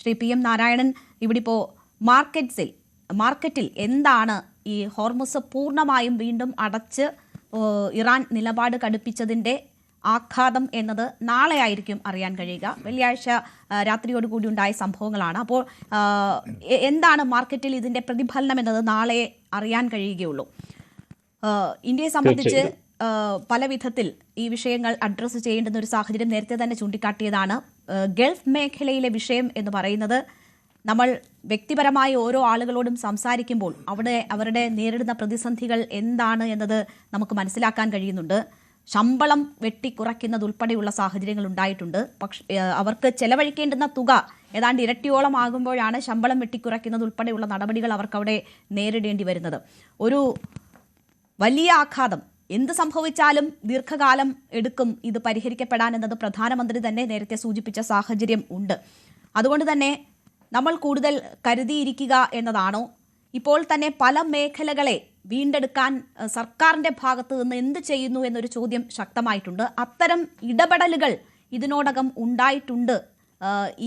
Shri PM Narayanan, ഇവിടെ ഇപ്പോൾ മാർക്കറ്റിൽ എന്താണ് ഈ ഹോർമുസ് പൂർണ്ണമായും വീണ്ടും അടച്ച് ഇറാൻ നിലപാട് കടുപ്പിച്ചതിൻ്റെ ആഘാതം എന്നത് നാളെ ആയിരിക്കും അറിയാൻ കഴിയുക. വെള്ളിയാഴ്ച രാത്രിയോടുകൂടി ഉണ്ടായ സംഭവങ്ങളാണ്. അപ്പോൾ എന്താണ് മാർക്കറ്റിൽ ഇതിൻ്റെ പ്രതിഫലനം എന്നത് നാളെ അറിയാൻ കഴിയുകയുള്ളൂ. ഇന്ത്യയെ സംബന്ധിച്ച് പല വിധത്തിൽ ഈ വിഷയങ്ങൾ അഡ്രസ്സ് ചെയ്യേണ്ടുന്ന ഒരു സാഹചര്യം നേരത്തെ തന്നെ ചൂണ്ടിക്കാട്ടിയതാണ്. ഗൾഫ് മേഖലയിലെ വിഷയം എന്ന് പറയുന്നത് നമ്മൾ വ്യക്തിപരമായി ഓരോ ആളുകളോടും സംസാരിക്കുമ്പോൾ അവരുടെ നേരിടുന്ന പ്രതിസന്ധികൾ എന്താണ് എന്നത് നമുക്ക് മനസ്സിലാക്കാൻ കഴിയുന്നുണ്ട്. ശമ്പളം വെട്ടിക്കുറയ്ക്കുന്നതുൾപ്പെടെയുള്ള സാഹചര്യങ്ങൾ ഉണ്ടായിട്ടുണ്ട്. പക്ഷേ അവർക്ക് ചെലവഴിക്കേണ്ടുന്ന തുക ഏതാണ്ട് ഇരട്ടിയോളം ആകുമ്പോഴാണ് ശമ്പളം വെട്ടിക്കുറയ്ക്കുന്നതുൾപ്പെടെയുള്ള നടപടികൾ അവർക്കവിടെ നേരിടേണ്ടി വരുന്നത്. ഒരു വലിയ ആഘാതം. എന്ത് സംഭവിച്ചാലും ദീർഘകാലം എടുക്കും ഇത് പരിഹരിക്കപ്പെടാൻ എന്നത് പ്രധാനമന്ത്രി തന്നെ നേരത്തെ സൂചിപ്പിച്ച സാഹചര്യം ഉണ്ട്. അതുകൊണ്ട് തന്നെ നമ്മൾ കൂടുതൽ കരുതിയിരിക്കുക എന്നതാണോ? ഇപ്പോൾ തന്നെ പല മേഖലകളെ വീണ്ടെടുക്കാൻ സർക്കാരിൻ്റെ ഭാഗത്ത് നിന്ന് എന്ത് ചെയ്യുന്നു എന്നൊരു ചോദ്യം ശക്തമായിട്ടുണ്ട്. അത്തരം ഇടപെടലുകൾ ഇതിനോടകം ഉണ്ടായിട്ടുണ്ട്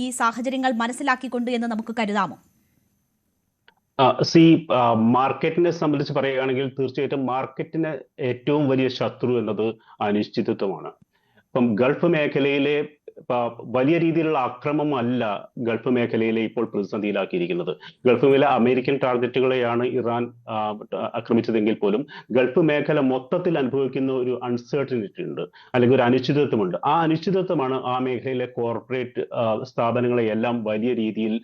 ഈ സാഹചര്യങ്ങൾ മനസ്സിലാക്കിക്കൊണ്ട് എന്ന് നമുക്ക് കരുതാമോ? മാർക്കറ്റിനെ സംബന്ധിച്ച് പറയുകയാണെങ്കിൽ തീർച്ചയായിട്ടും മാർക്കറ്റിന് ഏറ്റവും വലിയ ശത്രു എന്നത് അനിശ്ചിതത്വമാണ്. ഇപ്പം ഗൾഫ് മേഖലയിലെ വലിയ രീതിയിലുള്ള അക്രമമല്ല ഗൾഫ് മേഖലയിലെ ഇപ്പോൾ പ്രതിസന്ധിയിലാക്കിയിരിക്കുന്നത്. ഗൾഫ് മേഖല അമേരിക്കൻ ടാർഗറ്റുകളെയാണ് ഇറാൻ ആക്രമിച്ചതെങ്കിൽ പോലും ഗൾഫ് മേഖല മൊത്തത്തിൽ അനുഭവിക്കുന്ന ഒരു അൺസർട്ടനിറ്റി ഉണ്ട്, അല്ലെങ്കിൽ ഒരു അനിശ്ചിതത്വമുണ്ട്. ആ അനിശ്ചിതത്വമാണ് ആ മേഖലയിലെ കോർപ്പറേറ്റ് സ്ഥാപനങ്ങളെ എല്ലാം വലിയ രീതിയിൽ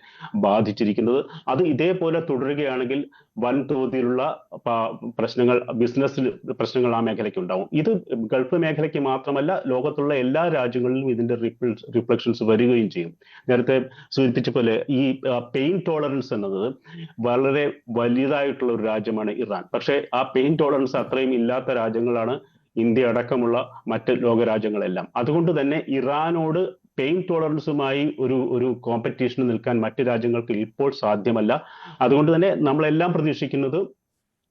ബാധിച്ചിരിക്കുന്നത്. അത് ഇതേപോലെ തുടരുകയാണെങ്കിൽ വൻതോതിലുള്ള പ്രശ്നങ്ങൾ, ബിസിനസ് പ്രശ്നങ്ങൾ ആ മേഖലയ്ക്ക് ഉണ്ടാവും. ഇത് ഗൾഫ് മേഖലയ്ക്ക് മാത്രമല്ല, ലോകത്തുള്ള എല്ലാ രാജ്യങ്ങളിലും ഇതിന്റെ റിഫ്ലക്ഷൻസ് വരികയും ചെയ്യും. നേരത്തെ സൂചിപ്പിച്ച പോലെ ഈ പെയിൻ ടോളറൻസ് എന്നത് വളരെ വലുതായിട്ടുള്ള ഒരു രാജ്യമാണ് ഇറാൻ. പക്ഷേ ആ പെയിൻ ടോളറൻസ് അത്രയും ഇല്ലാത്ത രാജ്യങ്ങളാണ് ഇന്ത്യ അടക്കമുള്ള മറ്റ് ലോകരാജ്യങ്ങളെല്ലാം. അതുകൊണ്ട് തന്നെ ഇറാനോട് പെയിൻ ടോളറൻസുമായി ഒരു കോമ്പറ്റീഷന് നിൽക്കാൻ മറ്റ് രാജ്യങ്ങൾക്ക് ഇപ്പോൾ സാധ്യമല്ല. അതുകൊണ്ട് തന്നെ നമ്മളെല്ലാം പ്രതീക്ഷിക്കുന്നത്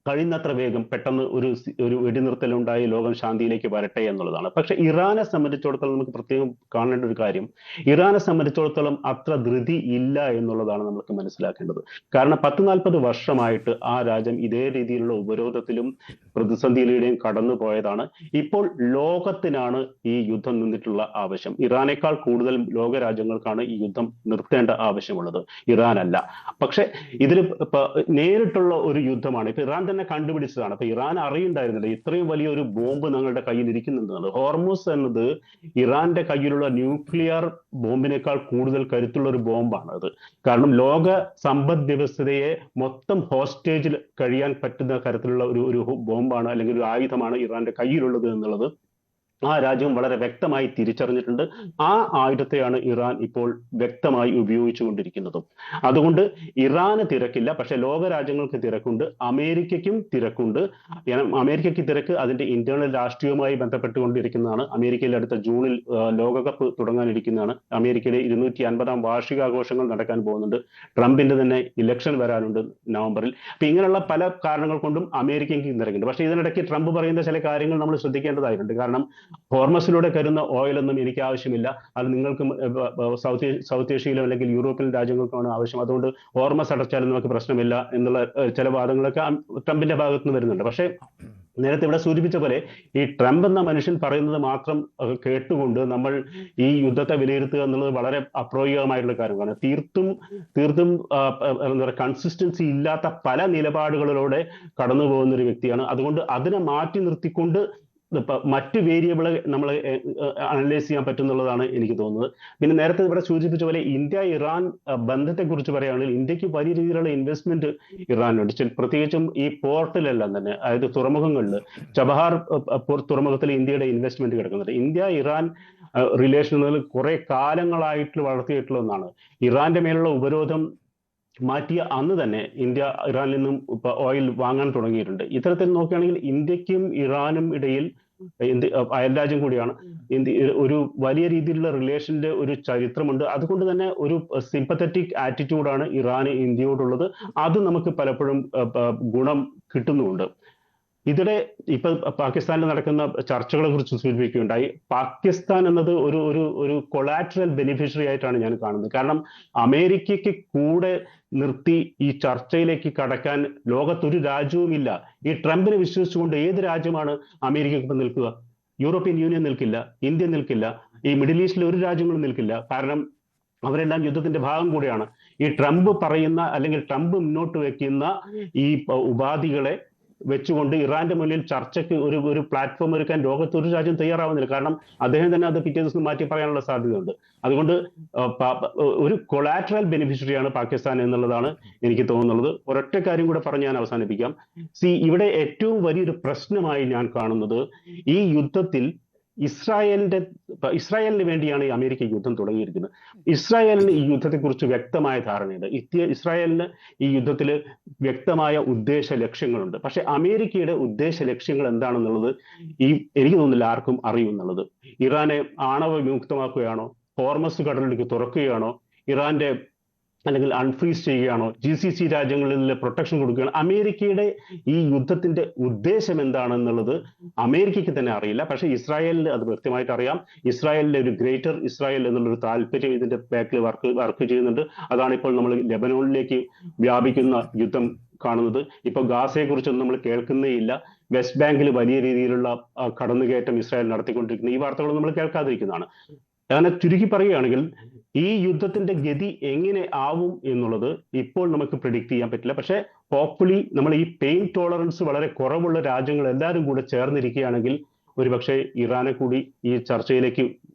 കഴിയുന്നത്ര വേഗം പെട്ടെന്ന് ഒരു വെടിനിർത്തലുണ്ടായി ലോകം ശാന്തിയിലേക്ക് വരട്ടെ എന്നുള്ളതാണ്. പക്ഷെ ഇറാനെ സംബന്ധിച്ചിടത്തോളം നമുക്ക് പ്രത്യേകം കാണേണ്ട ഒരു കാര്യം, ഇറാനെ സംബന്ധിച്ചിടത്തോളം അത്ര ധൃതി ഇല്ല എന്നുള്ളതാണ് നമുക്ക് മനസ്സിലാക്കേണ്ടത്. കാരണം 40-40 വർഷമായിട്ട് ആ രാജ്യം ഇതേ രീതിയിലുള്ള ഉപരോധത്തിലും പ്രതിസന്ധിയിലൂടെയും കടന്നു പോയതാണ്. ഇപ്പോൾ ലോകത്തിനാണ് ഈ യുദ്ധം നിന്നിട്ടുള്ള ആവശ്യം. ഇറാനേക്കാൾ കൂടുതൽ ലോകരാജ്യങ്ങൾക്കാണ് ഈ യുദ്ധം നിർത്തേണ്ട ആവശ്യമുള്ളത്, ഇറാനല്ല. പക്ഷെ ഇതിൽ നേരിട്ടുള്ള ഒരു യുദ്ധമാണ്. ഇപ്പൊ ഇറാൻ തന്നെ കണ്ടുപിടിച്ചതാണ്. അപ്പൊ ഇറാൻ അറിയുണ്ടായിരുന്നില്ല ഇത്രയും വലിയ ഒരു ബോംബ് ഞങ്ങളുടെ കയ്യിൽ ഇരിക്കുന്നുണ്ട്. ഹോർമുസ് എന്നത് ഇറാന്റെ കയ്യിലുള്ള ന്യൂക്ലിയർ ബോംബിനേക്കാൾ കൂടുതൽ കരുത്തുള്ള ഒരു ബോംബാണ് അത്. കാരണം ലോക സമ്പദ് വ്യവസ്ഥയെ മൊത്തം ഹോസ്റ്റേജിൽ കഴിയാൻ പറ്റുന്ന തരത്തിലുള്ള ഒരു ബോംബാണ്, അല്ലെങ്കിൽ ഒരു ആയുധമാണ് ഇറാന്റെ കയ്യിലുള്ളത് എന്നുള്ളത് ആ രാജ്യം വളരെ വ്യക്തമായി തിരിച്ചറിഞ്ഞിട്ടുണ്ട്. ആ ആയുധത്തെയാണ് ഇറാൻ ഇപ്പോൾ വ്യക്തമായി ഉപയോഗിച്ചുകൊണ്ടിരിക്കുന്നതും. അതുകൊണ്ട് ഇറാന് തിരക്കില്ല, പക്ഷെ ലോകരാജ്യങ്ങൾക്ക് തിരക്കുണ്ട്, അമേരിക്കയ്ക്കും തിരക്കുണ്ട്. അമേരിക്കയ്ക്ക് തിരക്ക് അതിന്റെ ഇന്റേണൽ രാഷ്ട്രീയവുമായി ബന്ധപ്പെട്ടുകൊണ്ടിരിക്കുന്നതാണ്. അമേരിക്കയിൽ അടുത്ത ജൂണിൽ ലോകകപ്പ് തുടങ്ങാനിരിക്കുന്നതാണ്. അമേരിക്കയിലെ 250-ാം വാർഷികാഘോഷങ്ങൾ നടക്കാൻ പോകുന്നുണ്ട്. ട്രംപിന്റെ തന്നെ ഇലക്ഷൻ വരാനുണ്ട് നവംബറിൽ. അപ്പൊ ഇങ്ങനെയുള്ള പല കാരണങ്ങൾ കൊണ്ടും അമേരിക്കയ്ക്ക് തിരക്കുണ്ട്. പക്ഷെ ഇതിനിടയ്ക്ക് ട്രംപ് പറയുന്ന ചില കാര്യങ്ങൾ നമ്മൾ ശ്രദ്ധിക്കേണ്ടതായിട്ടുണ്ട്. കാരണം ഹോർമസിലൂടെ കരുന്ന ഓയിലൊന്നും എനിക്ക് ആവശ്യമില്ല, അത് നിങ്ങൾക്ക് സൗത്ത് ഏഷ്യയിലോ അല്ലെങ്കിൽ യൂറോപ്യൻ രാജ്യങ്ങൾക്കാണ് ആവശ്യം, അതുകൊണ്ട് ഹോർമസ് അടച്ചാലും നമുക്ക് പ്രശ്നമില്ല എന്നുള്ള ചില വാദങ്ങളൊക്കെ ട്രംപിന്റെ ഭാഗത്ത് നിന്ന് വരുന്നുണ്ട്. പക്ഷേ നേരത്തെ ഇവിടെ സൂചിപ്പിച്ച പോലെ ഈ ട്രംപ് എന്ന മനുഷ്യൻ പറയുന്നത് മാത്രം കേട്ടുകൊണ്ട് നമ്മൾ ഈ യുദ്ധത്തെ വിലയിരുത്തുക എന്നുള്ളത് വളരെ അപ്രായോഗികമായിട്ടുള്ള കാര്യമാണ്. തീർത്തും എന്താ പറയുക, കൺസിസ്റ്റൻസി ഇല്ലാത്ത പല നിലപാടുകളിലൂടെ കടന്നു പോകുന്ന ഒരു വ്യക്തിയാണ്. അതുകൊണ്ട് അതിനെ മാറ്റി നിർത്തിക്കൊണ്ട് മറ്റ് വേരിയബിള് നമ്മൾ അനലൈസ് ചെയ്യാൻ പറ്റുന്നുള്ളതാണ് എനിക്ക് തോന്നുന്നത്. പിന്നെ നേരത്തെ ഇവിടെ സൂചിപ്പിച്ച പോലെ ഇന്ത്യ ഇറാൻ ബന്ധത്തെക്കുറിച്ച് പറയുകയാണെങ്കിൽ ഇന്ത്യക്ക് വലിയ രീതിയിലുള്ള ഇൻവെസ്റ്റ്മെന്റ് ഇറാനുണ്ട്. പ്രത്യേകിച്ചും ഈ പോർട്ടിലെല്ലാം തന്നെ, അതായത് തുറമുഖങ്ങളിൽ, ചബഹാർ തുറമുഖത്തിൽ ഇന്ത്യയുടെ ഇൻവെസ്റ്റ്മെന്റ് കിടക്കുന്നുണ്ട്. ഇന്ത്യ ഇറാൻ റിലേഷൻ കുറെ കാലങ്ങളായിട്ട് വളർത്തിയിട്ടുള്ള ഒന്നാണ്. ഇറാന്റെ മേലുള്ള ഉപരോധം മാറ്റിയ അന്ന് തന്നെ ഇന്ത്യ ഇറാനിൽ നിന്നും ഓയിൽ വാങ്ങാൻ തുടങ്ങിയിട്ടുണ്ട്. ഇത്തരത്തിൽ നോക്കുകയാണെങ്കിൽ ഇന്ത്യക്കും ഇറാനും ഇടയിൽ അയൽരാജ്യം കൂടിയാണ്. ഒരു വലിയ രീതിയിലുള്ള റിലേഷന്റെ ഒരു ചരിത്രമുണ്ട്. അതുകൊണ്ട് തന്നെ ഒരു സിമ്പത്തറ്റിക് ആറ്റിറ്റ്യൂഡാണ് ഇറാന് ഇന്ത്യയോടുള്ളത്. അത് നമുക്ക് പലപ്പോഴും ഗുണം കിട്ടുന്നുമുണ്ട്. ഇതിടെ ഇപ്പൊ പാകിസ്ഥാനിൽ നടക്കുന്ന ചർച്ചകളെ കുറിച്ച് സൂചിപ്പിക്കുകയുണ്ടായി. പാകിസ്ഥാൻ എന്നത് ഒരു ഒരു ഒരു കൊളാറ്ററൽ ബെനിഫിഷ്യറി ആയിട്ടാണ് ഞാൻ കാണുന്നത്. കാരണം അമേരിക്കയ്ക്ക് കൂടെ നിർത്തി ഈ ചർച്ചയിലേക്ക് കടക്കാൻ ലോകത്തൊരു രാജ്യവുമില്ല. ഈ ട്രംപിനെ വിശ്വസിച്ചുകൊണ്ട് ഏത് രാജ്യമാണ് അമേരിക്കയ്ക്കൊപ്പം നിൽക്കുക? യൂറോപ്യൻ യൂണിയൻ നിൽക്കില്ല, ഇന്ത്യ നിൽക്കില്ല, ഈ മിഡിൽ ഈസ്റ്റിലെ ഒരു രാജ്യങ്ങളും നിൽക്കില്ല. കാരണം അവരെല്ലാം യുദ്ധത്തിന്റെ ഭാഗം കൂടിയാണ്. ഈ ട്രംപ് പറയുന്ന അല്ലെങ്കിൽ ട്രംപ് മുന്നോട്ട് വെക്കുന്ന ഈ ഉപാധികളെ വെച്ചുകൊണ്ട് ഇറാന്റെ മുന്നിൽ ചർച്ചയ്ക്ക് ഒരു പ്ലാറ്റ്ഫോം ഒരുക്കാൻ ലോകത്ത് ഒരു രാജ്യം തയ്യാറാവുന്നില്ല. കാരണം അദ്ദേഹം തന്നെ അത് പിറ്റേ ദിവസം മാറ്റി പറയാനുള്ള സാധ്യതയുണ്ട്. അതുകൊണ്ട് ഒരു കൊളാറ്ററൽ ബെനിഫിഷ്യറിയാണ് പാകിസ്ഥാൻ എന്നുള്ളതാണ് എനിക്ക് തോന്നുന്നത്. ഒരൊറ്റ കാര്യം കൂടെ പറഞ്ഞ് ഞാൻ അവസാനിപ്പിക്കാം. ഇവിടെ ഏറ്റവും വലിയൊരു പ്രശ്നമായി ഞാൻ കാണുന്നത് ഈ യുദ്ധത്തിൽ ഇസ്രായേലിന് വേണ്ടിയാണ് ഈ അമേരിക്ക യുദ്ധം തുടങ്ങിയിരിക്കുന്നത്. ഇസ്രായേലിന് ഈ യുദ്ധത്തെക്കുറിച്ച് വ്യക്തമായ ധാരണയുണ്ട്. ഇസ്രായേലിന് ഈ യുദ്ധത്തിൽ വ്യക്തമായ ഉദ്ദേശ ലക്ഷ്യങ്ങളുണ്ട്. പക്ഷെ അമേരിക്കയുടെ ഉദ്ദേശ ലക്ഷ്യങ്ങൾ എന്താണെന്നുള്ളത് എനിക്ക് തോന്നുന്നില്ല ആർക്കും അറിയുമെന്നുള്ളത്. ഇറാനെ ആണവ വിമുക്തമാക്കുകയാണോ, ഹോർമസ് കടലിലേക്ക് തുറക്കുകയാണോ, ഇറാന്റെ അല്ലെങ്കിൽ അൺഫ്രീസ് ചെയ്യുകയാണോ, GCC രാജ്യങ്ങളിൽ പ്രൊട്ടക്ഷൻ കൊടുക്കുകയാണ്? അമേരിക്കയുടെ ഈ യുദ്ധത്തിന്റെ ഉദ്ദേശം എന്താണെന്നുള്ളത് അമേരിക്കയ്ക്ക് തന്നെ അറിയില്ല. പക്ഷെ ഇസ്രായേലിന് അത് വ്യക്തമായിട്ട് അറിയാം. ഇസ്രായേലിന്റെ ഒരു ഗ്രേറ്റർ ഇസ്രായേൽ എന്നുള്ളൊരു താല്പര്യം ഇതിന്റെ ബാക്കിൽ വർക്ക് ചെയ്യുന്നുണ്ട്. അതാണ് ഇപ്പോൾ നമ്മൾ ലെബനോണിലേക്ക് വ്യാപിക്കുന്ന യുദ്ധം കാണുന്നത്. ഇപ്പൊ ഗാസയെ കുറിച്ചൊന്നും നമ്മൾ കേൾക്കുന്നേ ഇല്ല. വെസ്റ്റ് ബാങ്കിൽ വലിയ രീതിയിലുള്ള കടന്നുകയറ്റം ഇസ്രായേൽ നടത്തിക്കൊണ്ടിരിക്കുന്നു. ഈ വാർത്തകളൊന്നും നമ്മൾ കേൾക്കാതിരിക്കുന്നതാണ്. അങ്ങനെ ചുരുക്കി പറയുകയാണെങ്കിൽ ഈ യുദ്ധത്തിന്റെ ഗതി എങ്ങനെ ആവും എന്നുള്ളത് ഇപ്പോൾ നമുക്ക് പ്രിഡിക്റ്റ് ചെയ്യാൻ പറ്റില്ല. പക്ഷെ ഹോപ്പ്ഫുള്ളി നമ്മൾ ഈ പെയിൻ ടോളറൻസ് വളരെ കുറവുള്ള രാജ്യങ്ങൾ എല്ലാവരും കൂടെ ചേർന്നിരിക്കുകയാണെങ്കിൽ ഒരുപക്ഷെ ഇറാനെ കൂടി ഈ ചർച്ചയിലേക്ക്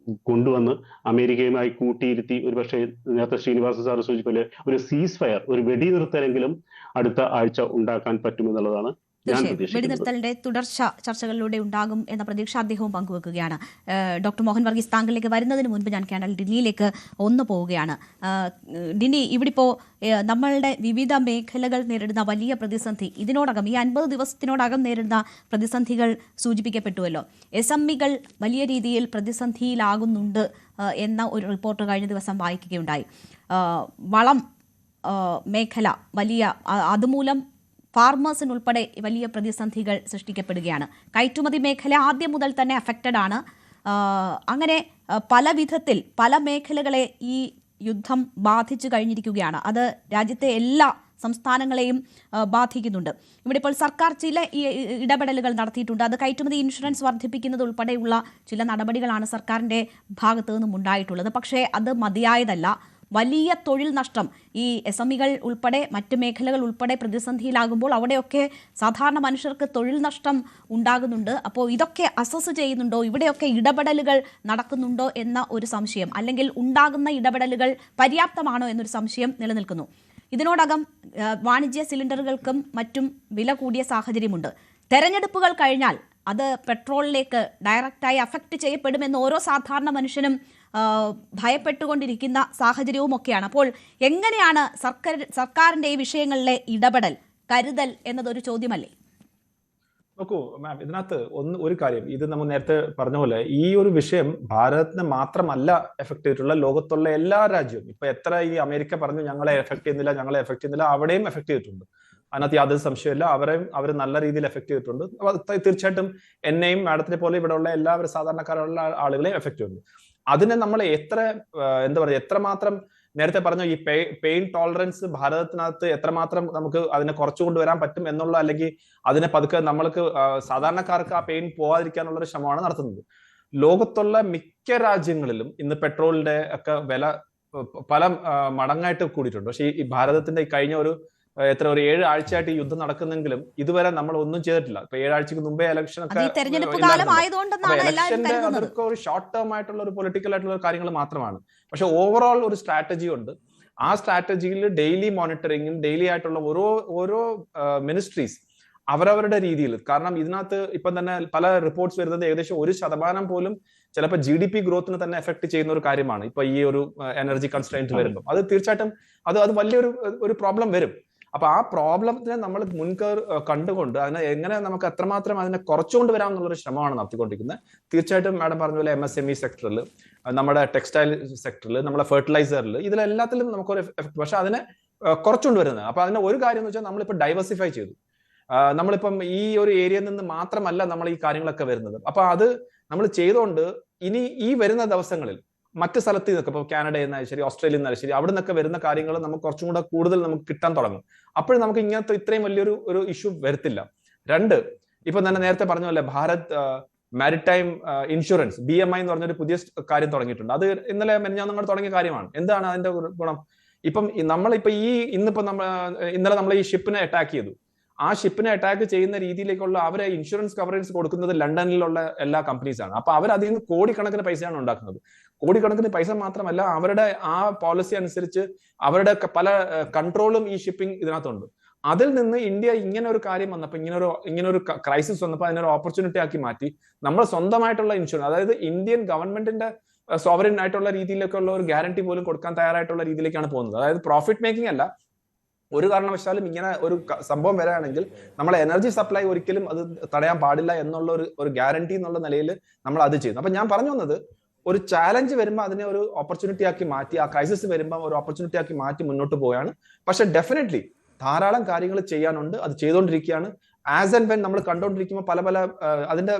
കൊണ്ടുവന്ന് അമേരിക്കയുമായി കൂട്ടിയിരുത്തി ഒരുപക്ഷെ നേരത്തെ ശ്രീനിവാസ സാർ സൂചിപ്പിച്ചപോലെ ഒരു സീസ് ഫയർ, ഒരു വെടിനിർത്തലെങ്കിലും അടുത്ത ആഴ്ച ഉണ്ടാക്കാൻ പറ്റുമെന്നുള്ളതാണ് വെടിനിർത്തലിന്റെ തുടർച്ച ചർച്ചകളിലൂടെ ഉണ്ടാകും എന്ന പ്രതീക്ഷ അദ്ദേഹവും പങ്കുവെക്കുകയാണ്. ഡോക്ടർ മോഹൻ വർഗീസ്, താങ്കളിലേക്ക് വരുന്നതിന് മുൻപ് ഞാൻ കേണൽ ഡിനിയിലേക്ക് ഒന്ന് പോവുകയാണ്. ഡിനി, ഇവിടിപ്പോ നമ്മളുടെ വിവിധ മേഖലകൾ നേരിടുന്ന വലിയ പ്രതിസന്ധി ഇതിനോടകം ഈ 50 ദിവസത്തിനോടകം നേരിടുന്ന പ്രതിസന്ധികൾ സൂചിപ്പിക്കപ്പെട്ടുവല്ലോ. SMEകൾ വലിയ രീതിയിൽ പ്രതിസന്ധിയിലാകുന്നുണ്ട് എന്ന ഒരു റിപ്പോർട്ട് കഴിഞ്ഞ ദിവസം വായിക്കുകയുണ്ടായി. വളം മേഖല വലിയ, അതുമൂലം ഫാർമേഴ്സിനുൾപ്പെടെ വലിയ പ്രതിസന്ധികൾ സൃഷ്ടിക്കപ്പെടുകയാണ്. കയറ്റുമതി മേഖല ആദ്യം മുതൽ തന്നെ അഫക്റ്റഡ് ആണ്. അങ്ങനെ പല വിധത്തിൽ പല മേഖലകളെ ഈ യുദ്ധം ബാധിച്ചു കഴിഞ്ഞിരിക്കുകയാണ്. അത് രാജ്യത്തെ എല്ലാ സംസ്ഥാനങ്ങളെയും ബാധിക്കുന്നുണ്ട്. ഇവിടെ ഇപ്പോൾ സർക്കാർ ചില ഇടപെടലുകൾ നടത്തിയിട്ടുണ്ട്. അത് കയറ്റുമതി ഇൻഷുറൻസ് വർദ്ധിപ്പിക്കുന്നത് ഉൾപ്പെടെയുള്ള ചില നടപടികളാണ് സർക്കാരിൻ്റെ ഭാഗത്തു നിന്നും ഉണ്ടായിട്ടുള്ളത്. പക്ഷേ അത് മതിയായതല്ല. വലിയ തൊഴിൽ നഷ്ടം ഈ SMEകൾ ഉൾപ്പെടെ മറ്റ് മേഖലകൾ ഉൾപ്പെടെ പ്രതിസന്ധിയിലാകുമ്പോൾ അവിടെയൊക്കെ സാധാരണ മനുഷ്യർക്ക് തൊഴിൽ നഷ്ടം ഉണ്ടാകുന്നുണ്ട്. അപ്പോൾ ഇതൊക്കെ അസസ് ചെയ്യുന്നുണ്ടോ, ഇവിടെയൊക്കെ ഇടപെടലുകൾ നടക്കുന്നുണ്ടോ എന്ന ഒരു സംശയം, അല്ലെങ്കിൽ ഉണ്ടാകുന്ന ഇടപെടലുകൾ പര്യാപ്തമാണോ എന്നൊരു സംശയം നിലനിൽക്കുന്നു. ഇതിനോടകം വാണിജ്യ സിലിണ്ടറുകൾക്കും മറ്റും വില കൂടിയ സാഹചര്യമുണ്ട്. തെരഞ്ഞെടുപ്പുകൾ കഴിഞ്ഞാൽ അത് പെട്രോളിലേക്ക് ഡയറക്റ്റായി അഫക്റ്റ് ചെയ്യപ്പെടുമെന്ന് ഓരോ സാധാരണ മനുഷ്യനും ഭയപ്പെട്ടുകൊണ്ടിരിക്കുന്ന സാഹചര്യവുമൊക്കെയാണ്. അപ്പോൾ എങ്ങനെയാണ് സർക്കാരിന്റെ ഈ വിഷയങ്ങളിലെ ഇടപെടൽ, കരുതൽ എന്നതൊരു ചോദ്യമല്ലേ? നോക്കൂ മാം, ഇതിനകത്ത് ഒരു കാര്യം, ഇത് നമ്മൾ നേരത്തെ പറഞ്ഞ പോലെ ഈ ഒരു വിഷയം ഭാരതത്തിന് മാത്രമല്ല എഫക്ട് ചെയ്തിട്ടുള്ള, ലോകത്തുള്ള എല്ലാ രാജ്യവും. ഇപ്പൊ എത്ര ഈ അമേരിക്ക പറഞ്ഞു ഞങ്ങളെ എഫക്ട് ചെയ്യുന്നില്ല, അവിടെയും എഫക്ട് ചെയ്തിട്ടുണ്ട്. അതിനകത്ത് യാതൊരു സംശയമില്ല. അവർ നല്ല രീതിയിൽ എഫക്ട് ചെയ്തിട്ടുണ്ട്. തീർച്ചയായിട്ടും എന്നെയും മാഡത്തിനെ പോലെ ഇവിടെയുള്ള എല്ലാവരും സാധാരണക്കാരുള്ള ആളുകളെയും എഫക്ട് ചെയ്യുന്നുണ്ട്. അതിനെ നമ്മൾ എത്രമാത്രം നേരത്തെ പറഞ്ഞ ഈ പെയിൻ ടോളറൻസ് ഭാരതത്തിനകത്ത് എത്രമാത്രം നമുക്ക് അതിനെ കുറച്ചു കൊണ്ടുവരാൻ പറ്റും എന്നുള്ള, അല്ലെങ്കിൽ അതിനെ പതുക്കെ നമ്മൾക്ക് സാധാരണക്കാർക്ക് ആ പെയിൻ പോവാതിരിക്കാനുള്ള ഒരു ശ്രമമാണ് നടത്തുന്നത്. ലോകത്തുള്ള മിക്ക രാജ്യങ്ങളിലും ഇന്ന് പെട്രോളിന്റെ ഒക്കെ വില പല മടങ്ങായിട്ട് കൂടിയിട്ടുണ്ട്. പക്ഷേ ഈ ഭാരതത്തിന്റെ കഴിഞ്ഞ ഒരു 7 ആഴ്ചയായിട്ട് ഈ യുദ്ധം നടക്കുന്നെങ്കിലും ഇതുവരെ നമ്മൾ ഒന്നും ചെയ്തിട്ടില്ല. ഇപ്പൊ 7 ആഴ്ചക്ക് മുമ്പേ ഇലക്ഷൻ ഒക്കെ ഇലക്ഷന്റെ അതൊക്കെ ഒരു ഷോർട്ട് ടേം ആയിട്ടുള്ള ഒരു പൊളിറ്റിക്കൽ ആയിട്ടുള്ള കാര്യങ്ങൾ മാത്രമാണ്. പക്ഷെ ഓവറോൾ ഒരു സ്ട്രാറ്റജി ഉണ്ട്. ആ സ്ട്രാറ്റജിയിൽ ഡെയിലി മോണിറ്ററിങ്ങും ഡെയിലി ആയിട്ടുള്ള ഓരോ മിനിസ്ട്രീസ് അവരവരുടെ രീതിയിൽ, കാരണം ഇതിനകത്ത് ഇപ്പം തന്നെ പല റിപ്പോർട്ട്സ് വരുന്നത് ഏകദേശം 1% പോലും ചിലപ്പോൾ GDP ഗ്രോത്തിനെ തന്നെ എഫക്ട് ചെയ്യുന്ന ഒരു കാര്യമാണ്. ഇപ്പൊ ഈ ഒരു എനർജി കൺസ്ട്രെയിൻറ്റ് വരുമ്പോൾ അത് തീർച്ചയായിട്ടും അത് വലിയൊരു പ്രോബ്ലം വരും. അപ്പൊ ആ പ്രോബ്ലത്തിനെ നമ്മൾ കണ്ടുകൊണ്ട് അതിനെ എങ്ങനെ നമുക്ക് എത്രമാത്രം അതിനെ കുറച്ചുകൊണ്ട് വരാം എന്നുള്ളൊരു ശ്രമമാണ് നടത്തിക്കൊണ്ടിരിക്കുന്നത്. തീർച്ചയായിട്ടും മാഡം പറഞ്ഞ പോലെ MSME സെക്ടറിൽ, നമ്മുടെ ടെക്സ്റ്റൈൽ സെക്ടറിൽ, നമ്മുടെ ഫെർട്ടിലൈസറിൽ, ഇതിലെല്ലാത്തിലും നമുക്കൊരു എഫക്ട്, പക്ഷെ അതിനെ കുറച്ചുകൊണ്ട് വരുന്നത്. അപ്പൊ അതിന്റെ ഒരു കാര്യം എന്ന് വെച്ചാൽ നമ്മളിപ്പോൾ ഡൈവേഴ്സിഫൈ ചെയ്തു. നമ്മളിപ്പം ഈ ഒരു ഏരിയയിൽ നിന്ന് മാത്രമല്ല നമ്മൾ ഈ കാര്യങ്ങളൊക്കെ വരുന്നത്. അപ്പൊ അത് നമ്മൾ ചെയ്തുകൊണ്ട് ഇനി ഈ വരുന്ന ദിവസങ്ങളിൽ മറ്റ് സ്ഥലത്ത് നിന്നൊക്കെ ഇപ്പൊ കാനഡയിൽ നിന്നാലും ശരി, ഓസ്ട്രേലിയയിൽ നിന്നാലും ശരി, അവിടെ നിന്നൊക്കെ വരുന്ന കാര്യങ്ങൾ നമുക്ക് കുറച്ചും കൂടെ കൂടുതൽ നമുക്ക് കിട്ടാൻ തുടങ്ങും. അപ്പോഴും നമുക്ക് ഇങ്ങനത്തെ ഇത്രയും വലിയൊരു ഇഷ്യൂ വരത്തില്ല. 2, ഇപ്പൊ തന്നെ നേരത്തെ പറഞ്ഞല്ലേ, ഭാരത് മാരിടൈം ഇൻഷുറൻസ് BMI എന്ന് പറഞ്ഞൊരു പുതിയ കാര്യം തുടങ്ങിയിട്ടുണ്ട്. അത് ഇന്നലെ മെഞ്ഞാന്ന് തുടങ്ങിയ കാര്യമാണ്. എന്താണ് അതിന്റെ ഗുണം? ഇപ്പം നമ്മളിപ്പോ ഇന്നലെ നമ്മൾ ഈ ഷിപ്പിനെ അറ്റാക്ക് ചെയ്തു. ആ ഷിപ്പിനെ അറ്റാക്ക് ചെയ്യുന്ന രീതിയിലേക്കുള്ള അവരെ ഇൻഷുറൻസ് കവറേജ് കൊടുക്കുന്നത് ലണ്ടനിലുള്ള എല്ലാ കമ്പനീസാണ്. അപ്പൊ അവർ അതിൽ നിന്ന് കോടിക്കണക്കിന് പൈസയാണ് ഉണ്ടാക്കുന്നത്. കോടിക്കണക്കിന് പൈസ മാത്രമല്ല, അവരുടെ ആ പോളിസി അനുസരിച്ച് അവരുടെ പല കൺട്രോളും ഈ ഷിപ്പിംഗ് ഇതിനകത്തുണ്ട്. അതിൽ നിന്ന് ഇന്ത്യ ഇങ്ങനെ ഒരു കാര്യം വന്നപ്പോൾ, ഇങ്ങനൊരു ക്രൈസിസ് വന്നപ്പോൾ അതിനൊരു ഓപ്പർച്യൂണിറ്റി ആക്കി മാറ്റി നമ്മൾ സ്വന്തമായിട്ടുള്ള ഇൻഷുറൻസ്, അതായത് ഇന്ത്യൻ ഗവൺമെന്റിന്റെ സോവറിൻ ആയിട്ടുള്ള രീതിയിലേക്കുള്ള ഒരു ഗ്യാരണ്ടി പോലും കൊടുക്കാൻ തയ്യാറായിട്ടുള്ള രീതിയിലേക്കാണ് പോകുന്നത്. അതായത് പ്രോഫിറ്റ് മേക്കിംഗ് അല്ല, ഒരു കാരണവശാലും ഇങ്ങനെ ഒരു സംഭവം വരികയാണെങ്കിൽ നമ്മളെ എനർജി സപ്ലൈ ഒരിക്കലും അത് തടയാൻ പാടില്ല എന്നുള്ള ഒരു ഗ്യാരണ്ടി എന്നുള്ള നിലയിൽ നമ്മൾ അത് ചെയ്യുന്നു. അപ്പൊ ഞാൻ പറഞ്ഞു വന്നത്, ഒരു ചാലഞ്ച് വരുമ്പോൾ അതിനെ ഒരു ഓപ്പർച്യൂണിറ്റി ആക്കി മാറ്റി, ആ ക്രൈസിസ് വരുമ്പോൾ ഒരു ഓപ്പർച്യൂണിറ്റി ആക്കി മാറ്റി മുന്നോട്ട് പോവുകയാണ്. പക്ഷെ ഡെഫിനറ്റ്ലി ധാരാളം കാര്യങ്ങൾ ചെയ്യാനുണ്ട്, അത് ചെയ്തുകൊണ്ടിരിക്കുകയാണ്. ആസ് ആൻഡ് വെൻ നമ്മൾ കണ്ടുകൊണ്ടിരിക്കുമ്പോൾ അതിന്റെ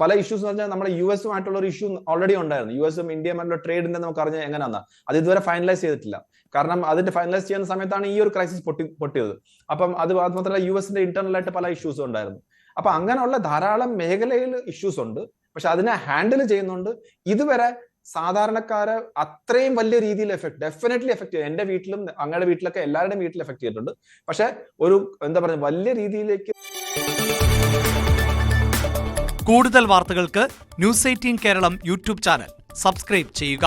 പല ഇഷ്യൂസ് എന്ന് പറഞ്ഞാൽ നമ്മുടെ US-ഉമായിട്ടുള്ള ഒരു ഇഷ്യൂ ഓൾറെഡി ഉണ്ടായിരുന്നു. US-ഉം ഇന്ത്യയുമായിട്ടുള്ള ട്രേഡിന്റെ നമുക്ക് അറിഞ്ഞാൽ എങ്ങനെയാണെന്ന് അത് ഇതുവരെ ഫൈനലൈസ് ചെയ്തിട്ടില്ല. കാരണം അതിന്റെ ഫൈനലൈസ് ചെയ്യുന്ന സമയത്താണ് ഈ ഒരു ക്രൈസിസ് പൊട്ടിയത്. അപ്പം അത് മാത്രമല്ല, US-ന്റെ ഇന്റർണൽ ആയിട്ട് പല ഇഷ്യൂസും ഉണ്ടായിരുന്നു. അപ്പൊ അങ്ങനെയുള്ള ധാരാളം മേഖലയിൽ ഇഷ്യൂസ് ഉണ്ട്. പക്ഷെ അതിനെ ഹാൻഡിൽ ചെയ്യുന്നുണ്ട്. ഇതുവരെ സാധാരണക്കാരെ അത്രയും വലിയ രീതിയിൽ ഡെഫിനറ്റ്ലി എഫക്ട് ചെയ്യും. എന്റെ വീട്ടിലും അങ്ങയുടെ വീട്ടിലൊക്കെ എല്ലാവരുടെയും വീട്ടിൽ എഫക്ട് ചെയ്തിട്ടുണ്ട്. പക്ഷെ ഒരു വലിയ രീതിയിലേക്ക്. കൂടുതൽ വാർത്തകൾക്ക് News 18 Keralam YouTube channel subscribe ചെയ്യുക.